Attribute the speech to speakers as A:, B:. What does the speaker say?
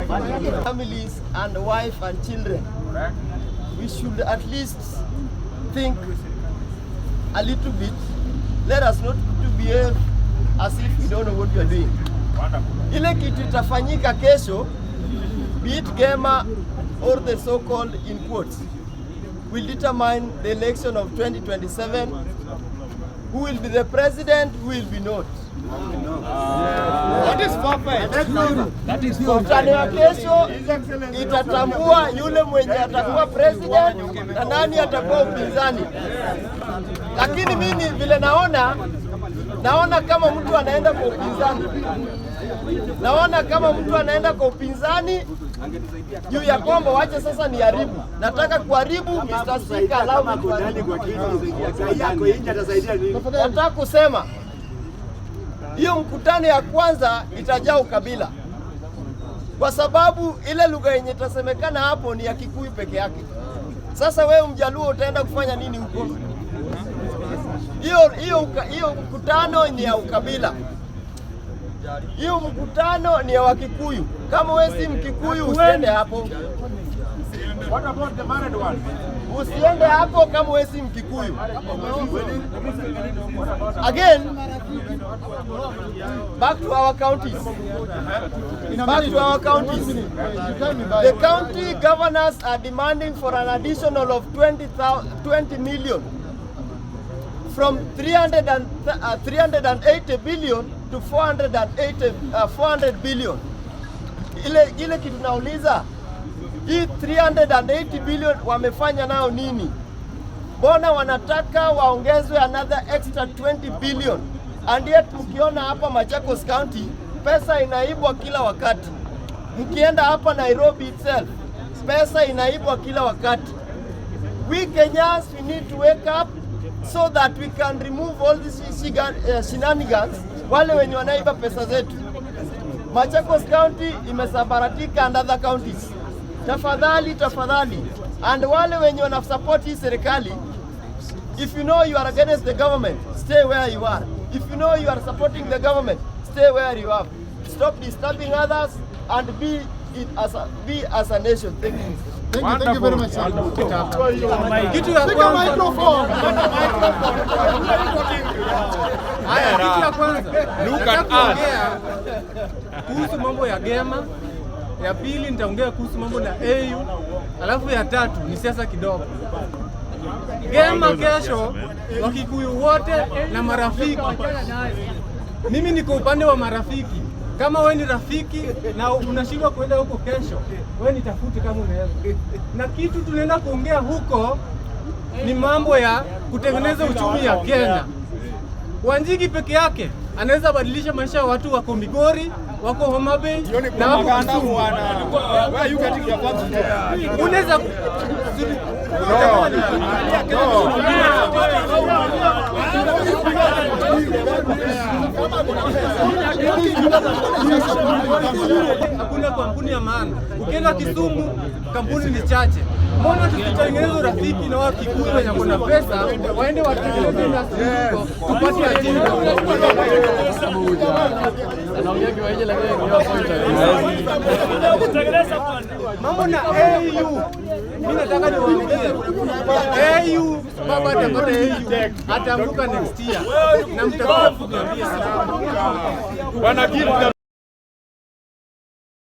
A: families and wife and children, we should at least think a little bit. Let us not to behave as if we don't know what we are doing. Ile kitu itafanyika kesho, be it Gema or the so-called in quotes, will determine the election of 2027. Who will be the president, who will be not.
B: That is perfect.
A: That is perfect. Mkutano ya kesho itatambua yule mwenye atakuwa president na nani atakuwa upinzani. Lakini mimi vile naona kama mtu anaenda kwa upinzani. Naona kama mtu anaenda kwa upinzani juu ya kwamba wacha sasa ni haribu. Nataka kuharibu Mr. Speaker, allow me to. Nataka kusema hiyo mkutano ya kwanza itajaa ukabila, kwa sababu ile lugha yenye itasemekana hapo ni ya Kikuyu peke yake. Sasa wewe Mjaluo utaenda kufanya nini huko? Hiyo mkutano ni ya ukabila. Hiyo mkutano ni ya Wakikuyu. Kama wewe si Mkikuyu usiende hapo.
B: What about the married one?
A: Usiende hapo kama wewe si Mkikuyu. Again, back to our counties. The county governors are demanding for an additional of 20 million from 380 billion to 400 billion. Ile kitu nauliza, hii 380 billion wamefanya nao nini? Mbona wanataka waongezwe another extra 20 billion? And yet mkiona hapa Machakos County pesa inaibwa kila wakati. Mkienda hapa Nairobi itself pesa inaibwa kila wakati. We Kenyans, we need to wake up so that we can remove all these shenanigans, wale wenye wanaiba pesa zetu. Machakos County imesabaratika and other counties. Tafadhali. And wale wenye wana support hii serikali, if you know you are against the government, stay where you are. If you know you are supporting the government, stay where you are. Stop disturbing others and be as a nation. Thank you.
B: Thank you very much.
A: Kitu ya kwanza,
C: look at us. Kuhusu mambo ya Gema, ya pili nitaongea kuhusu mambo na AU, alafu ya tatu ni siasa kidogo. Gema kesho, Wakikuyu wote na marafiki. Mimi niko upande wa marafiki. Kama wewe ni rafiki na unashindwa kwenda huko kesho, wewe nitafute kama unaweza. Na kitu tunaenda kuongea huko ni mambo ya kutengeneza uchumi ya Kenya. Wanjigi peke yake anaweza badilisha maisha ya watu wako Migori, wako Homa Bay na wako Kisumu.
B: Where are you getting your funds from?
C: Unaweza hakuna kampuni ya maana. Ukienda Kisumu kampuni ni chache. Mbona tusitengeneze urafiki na watu Kikuyu wenye kuna pesa waende watengeneze na sisi tupate ajira. Mambo na AU, mimi nataka niwaambie AU, baba atapata AU, ataanguka next year na mtakuja kuniambia.